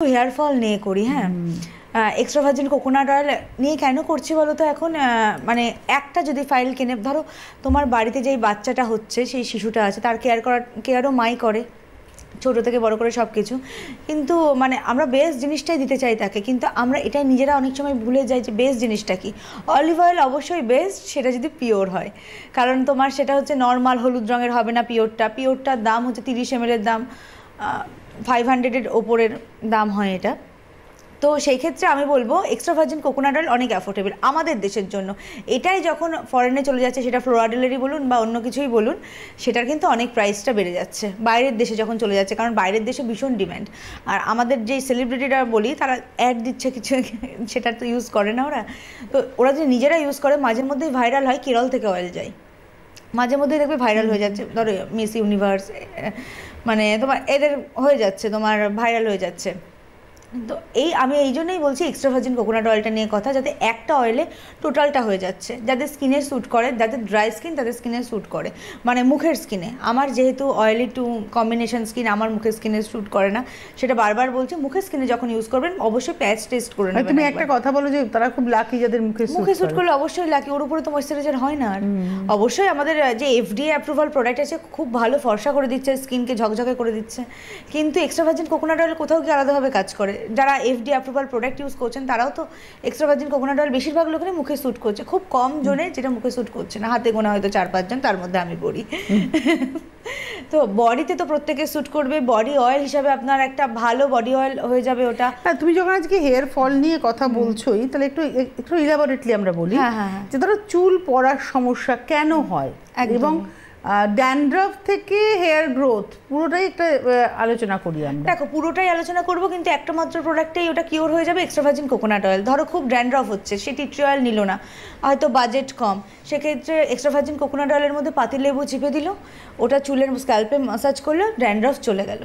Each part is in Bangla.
হেয়ার ফল নিয়ে করি, হ্যাঁ। এক্সট্রা ভার্জিন কোকোনাট অয়েল নিয়ে কেন করছি বলো তো এখন, মানে একটা যদি ফাইল কিনে, ধরো তোমার বাড়িতে যেই বাচ্চাটা হচ্ছে, সেই শিশুটা আছে, তার কেয়ারও মাই করে ছোটো থেকে বড় করে সব কিছু, কিন্তু মানে আমরা বেস্ট জিনিসটাই দিতে চাই তাকে, কিন্তু আমরা এটাই নিজেরা অনেক সময় ভুলে যাই যে বেস্ট জিনিসটা কি। অলিভ অয়েল অবশ্যই বেস্ট, সেটা যদি পিওর হয়, কারণ তোমার সেটা হচ্ছে নর্মাল হলুদ রঙের হবে না। পিওরটার দাম হচ্ছে 30 ml দাম 500-এর ওপরের দাম হয় এটা। তো সেই ক্ষেত্রে আমি বলবো এক্সট্রা ভার্জিন কোকোনাট অয়েল অনেক অ্যাফোর্ডেবল আমাদের দেশের জন্য। এটাই যখন ফরেনে চলে যাচ্ছে, সেটা ফ্লোরাডেলেরই বলুন বা অন্য কিছুই বলুন, সেটার কিন্তু অনেক প্রাইসটা বেড়ে যাচ্ছে বাইরের দেশে যখন চলে যাচ্ছে, কারণ বাইরের দেশে ভীষণ ডিম্যান্ড। আর আমাদের যেই সেলিব্রিটিরা বলি, তারা অ্যাড দিচ্ছে কিছু, সেটা তো ইউজ করে না ওরা। তো ওরা যদি নিজেরা ইউজ করে, মাঝে মধ্যেই ভাইরাল হয়, কেরল থেকে অয়েল যায়, মাঝে মধ্যে দেখবে ভাইরাল হয়ে যাচ্ছে। ধরো মিস ইউনিভার্স, মানে তোমার এদের হয়ে যাচ্ছে, তোমার ভাইরাল হয়ে যাচ্ছে। তো আমি এই জন্যই বলছি এক্সট্রা ভার্জিন কোকোনাট অয়েলটা নিয়ে কথা, যাতে একটা অয়েলে টোটালটা হয়ে যাচ্ছে, যাদের স্কিনে স্যুট করে, যাদের ড্রাই স্কিন তাদের স্কিনে স্যুট করে, মানে মুখের স্কিনে। আমার যেহেতু অয়েলি টু কম্বিনেশন স্কিন, আমার মুখের স্কিনে স্যুট করে না, সেটা বারবার বলছি। মুখের স্কিনে যখন ইউজ করবেন অবশ্যই প্যাচ টেস্ট করে নেবেন। তুমি একটা কথা বলো যে তারা খুব লাকি যাদের মুখে স্যুট করলে, অবশ্যই লাকি। ওর উপরে তো ময়েশ্চারাইজার হয় না। আর অবশ্যই আমাদের যে এফডিএ অ্যাপ্রুভাল প্রোডাক্ট আছে, খুব ভালো ফর্সা করে দিচ্ছে, স্কিনকে ঝকঝকে করে দিচ্ছে, কিন্তু এক্সট্রা ভার্জিন কোকোনাট অয়েল কোথাও কি আলাদাভাবে কাজ করে? যারা এফডি অ্যাপ্রুভাল প্রোডাক্ট ইউজ করছেন, তারাও তো এক্সট্রা ভার্জিন কোকোনাট অয়েল বেশিরভাগ লোকেরই মুখে স্যুট করছে, খুব কম জনে যেটা মুখে স্যুট করছে না, হাতে গোনা হয়তো 4-5 জন, তার মধ্যে আমি পড়ি। তো বডিতে তো প্রত্যেকে স্যুট করবে, বডি অয়েল হিসাবে আপনার একটা ভালো বডি অয়েল হয়ে যাবে ওটা। তুমি যখন আজকে হেয়ার ফল নিয়ে কথা বলছোই, তাহলে একটু ইলাবোরেটলি আমরা বলি যে ধরো চুল পড়ার সমস্যা কেন হয়, এবং ড্যান্ড্রাফ থেকে হেয়ার গ্রোথ পুরোটাই একটা আলোচনা করি আমরা। দেখো, পুরোটাই আলোচনা করব, কিন্তু একটা মাত্র প্রোডাক্টেই ওটা কিওর হয়ে যাবে, এক্সট্রা ভার্জিন কোকোনাট অয়েল। ধরো খুব ড্যান্ড্রাফ হচ্ছে, সে টি ট্রি অয়েল নিল না, হয়তো বাজেট কম, সেক্ষেত্রে এক্সট্রা ভার্জিন কোকোনাট অয়েলের মধ্যে পাতিলেবু চিপে দিল, ওটা চুলের স্ক্যাল্পে ম্যাসাজ করলো, ড্যান্ড্রাফ চলে গেল।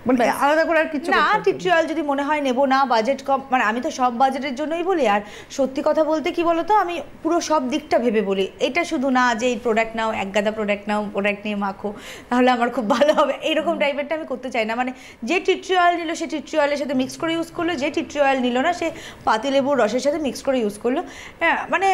মানে আলাদা করে আর কিছু না, টি ট্রি অয়েল যদি মনে হয় নেবো না, বাজেট কম, মানে আমি তো সব বাজেটের জন্যই বলি। আর সত্যি কথা বলতে কি বলতো, আমি পুরো সব দিকটা ভেবে বলি, এটা শুধু না যে এই প্রোডাক্ট নাও, এক গাদা প্রোডাক্ট নাও, প্রোডাক্ট নিয়ে মাখো তাহলে আমার খুব ভালো হবে, এইরকম টাইপেরটা আমি করতে চাই না। মানে যে টি ট্রি অয়েল নিল, সে টি ট্রি অয়েলের সাথে মিক্স করে ইউজ করলো, যে টি ট্রি অয়েল নিল না, সে পাতিলেবুর রসের সাথে মিক্স করে ইউজ করলো, হ্যাঁ, মানে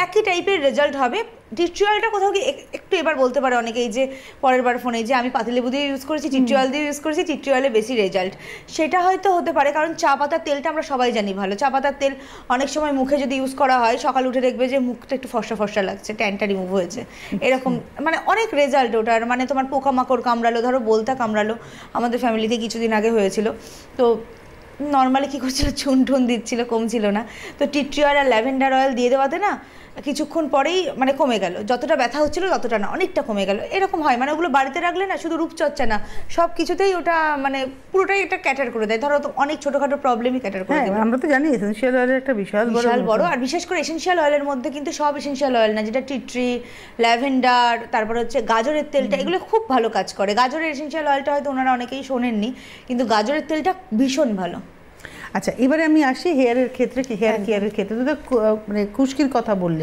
একই টাইপের রেজাল্ট হবে। টি ট্রি অয়েলটা কোথাও কি একটু এবার বলতে পারে অনেকেই যে পরের বার ফোনে যে আমি পাতিলেবু দিয়ে ইউজ করেছি, টি ট্রি অয়েল দিয়ে ইউজ করেছি, টি ট্রি অয়েলে বেশি রেজাল্ট, সেটা হয়তো হতে পারে। কারণ চা পাতার তেলটা আমরা সবাই জানি ভালো, চা পাতার তেল অনেক সময় মুখে যদি ইউজ করা হয়, সকাল উঠে দেখবে যে মুখটা একটু ফর্সা ফর্সা লাগছে, ট্যানটা রিমুভ হয়েছে, এরকম মানে অনেক রেজাল্ট ওটার। মানে তোমার পোকামাকড় কামড়ালো, ধরো বলতা কামড়ালো, আমাদের ফ্যামিলিতে কিছুদিন আগে হয়েছিল, তো নর্মালি কী করছিল, চুন টুন দিচ্ছিল, কমছিল না, তো টি ট্রি অয়েল আর ল্যাভেন্ডার অয়েল দিয়ে দেওয়াতে না কিছুক্ষণ পরেই মানে কমে গেল, যতটা ব্যথা হচ্ছিল ততটা না, অনেকটা কমে গেল। এরকম হয়, মানে ওগুলো বাড়িতে রাখলে না শুধু রূপচর্চা না, সব কিছুতেই ওটা মানে পুরোটাই এটা ক্যাটার করে দেয়। ধরো তো অনেক ছোটোখাটো প্রবলেমই ক্যাটার করে দেয়। আমরা তো জানি এসেনশিয়াল অয়েলের একটা বিশাল বড়, আর বিশেষ করে এসেনশিয়াল অয়েলের মধ্যে কিন্তু সব এসেনশিয়াল অয়েল না, যেটা টি ট্রি, ল্যাভেন্ডার, তারপর হচ্ছে গাজরের তেলটা, এগুলো খুব ভালো কাজ করে। গাজরের এসেনশিয়াল অয়েলটা হয়তো ওনারা অনেকেই শোনেননি, কিন্তু গাজরের তেলটা ভীষণ ভালো। আচ্ছা, এবারে আমি আসি হেয়ারের ক্ষেত্রে, হেয়ার কেয়ারের ক্ষেত্রে তো মানে খুশকির কথা বললে,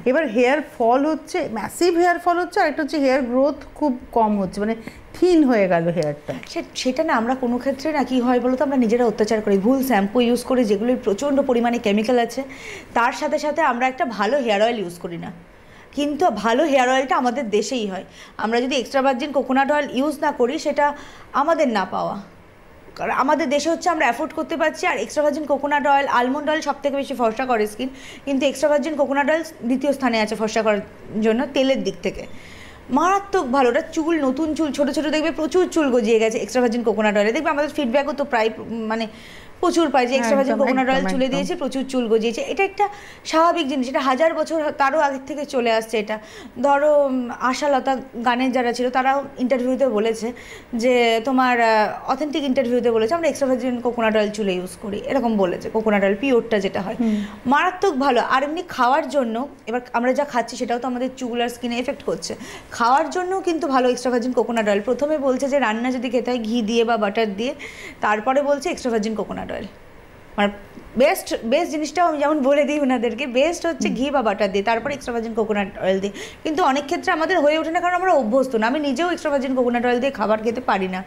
এবার হেয়ার ফল হচ্ছে, ম্যাসিভ হেয়ার ফল হচ্ছে, আর একটা হচ্ছে হেয়ার গ্রোথ খুব কম হচ্ছে, মানে থিন হয়ে গেল হেয়ারটা। সেটা না আমরা কোনো ক্ষেত্রে না কি হয় বলো তো, আমরা নিজেরা অত্যাচার করি, ভুল শ্যাম্পু ইউজ করি যেগুলোর প্রচণ্ড পরিমাণে কেমিক্যাল আছে, তার সাথে সাথে আমরা একটা ভালো হেয়ার অয়েল ইউজ করি না। কিন্তু ভালো হেয়ার অয়েলটা আমাদের দেশেই হয়, আমরা যদি extra virgin coconut oil use না করি, সেটা আমাদের না পাওয়া, কারণ আমাদের দেশে হচ্ছে আমরা অ্যাফোর্ড করতে পারছি। আর extra virgin coconut oil, almond oil সব থেকে বেশি ফর্সা করে স্কিন, কিন্তু এক্সট্রা ভার্জিন কোকোনাট অয়েল দ্বিতীয় স্থানে আছে ফর্সা করার জন্য তেলের দিক থেকে, মারাত্মক ভালো। ওটা চুল, নতুন চুল, ছোটো ছোটো দেখবে প্রচুর চুল গজিয়ে গেছে এক্সট্রা ভার্জিন কোকোনাট অয়েলে, দেখবে আমাদের ফিডব্যাকও তো প্রায় মানে প্রচুর পাই যে এক্সট্রা ভার্জিন কোকোনাট অয়েল চুলে দিয়েছে, প্রচুর চুল গজিয়েছে। এটা একটা স্বাভাবিক জিনিস, এটা 1000 বছর তারও আগের থেকে চলে আসছে। এটা ধরো আশালতা গানের যারা ছিল, তারাও ইন্টারভিউতে বলেছে যে, তোমার অথেন্টিক ইন্টারভিউতে বলেছে আমরা এক্সট্রা ভার্জিন কোকোনাট অয়েল চুলে ইউজ করি, এরকম বলেছে। কোকোনাট অয়েল পিওরটা যেটা হয় মারাত্মক ভালো। আর এমনি খাওয়ার জন্য, এবার আমরা যা খাচ্ছি সেটাও তো আমাদের চুল আর স্কিনে এফেক্ট করছে, খাওয়ার জন্যও কিন্তু ভালো এক্সট্রা ভার্জিন কোকোনাট অয়েল। প্রথমে বলছে যে রান্না যদি খেতে হয় ঘি দিয়ে বা বাটার দিয়ে, তারপরে বলছে এক্সট্রা ভার্জিন কোকোনাট অয়েল। মানে বেস্ট জিনিসটাও আমি যেমন বলে দিই ওনাদেরকে, বেস্ট হচ্ছে ঘি বা বাটার দিয়ে, তারপরে এক্সট্রা ভার্জিন কোকোনাট অয়েল দিই। কিন্তু অনেক ক্ষেত্রে আমাদের হয়ে ওঠে না, কারণ আমরা অভ্যস্ত না। আমি নিজেও এক্সট্রা ভার্জিন কোকোনাট অয়েল দিয়ে খাবার খেতে পারি না।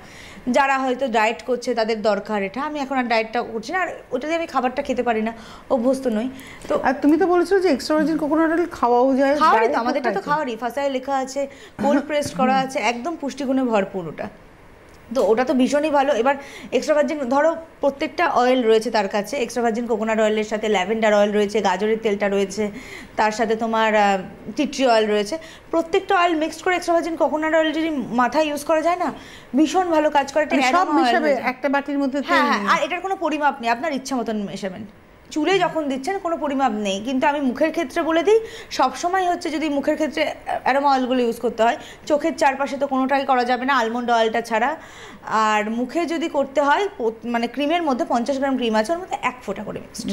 যারা হয়তো ডায়েট করছে তাদের দরকার এটা, আমি এখন আর ডায়েটটা করছি না, আর ওটা দিয়ে আমি খাবারটা খেতে পারি না, অভ্যস্ত নই। তো আর তুমি তো বলেছো যে এক্সট্রা ভার্জিন কোকোনাট অয়েল খাওয়াও যায়। খাওয়ারই তো, আমাদেরটা তো খাওয়ারই, ফাসায় লেখা আছে, কোল্ড প্রেসড করা আছে, একদম পুষ্টিগুণে ভরপুর ওটা। তো ওটা তো ভীষণই ভালো। এবার এক্সট্রা ভার্জিন ধরো প্রত্যেকটা অয়েল রয়েছে তার কাছে, এক্সট্রা ভার্জিন কোকোনাট অয়েলের সাথে ল্যাভেন্ডার অয়েল রয়েছে, গাজরের তেলটা রয়েছে, তার সাথে তোমার টি ট্রি অয়েল রয়েছে। প্রত্যেকটা অয়েল মিক্সড করে এক্সট্রা ভার্জিন কোকোনাট অয়েল যদি মাথায় ইউজ করা যায় না, ভীষণ ভালো কাজ করে। সব মিশাবে একটা বাটির মধ্যে। হ্যাঁ হ্যাঁ, আর এটার কোনো পরিমাপ নেই, আপনার ইচ্ছা মতন মেশাবেন। চুলে যখন দিচ্ছেন কোনো পরিমাপ নেই। কিন্তু আমি মুখের ক্ষেত্রে বলে দিই, সবসময় হচ্ছে যদি মুখের ক্ষেত্রে অ্যারোমা অয়েলগুলো ইউজ করতে হয়, চোখের চারপাশে তো কোনোটাই করা যাবে না আলমন্ড অয়েলটা ছাড়া। আর মুখে যদি করতে হয়, মানে ক্রিমের মধ্যে 50 গ্রাম ক্রিম আছে, ওর মধ্যে 1 ফোঁটা করে মিক্সড।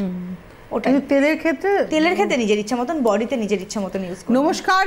ওটা তেলের ক্ষেত্রে নিজের ইচ্ছা মতন, বডিতে নিজের ইচ্ছা মতন ইউজ করুন। নমস্কার।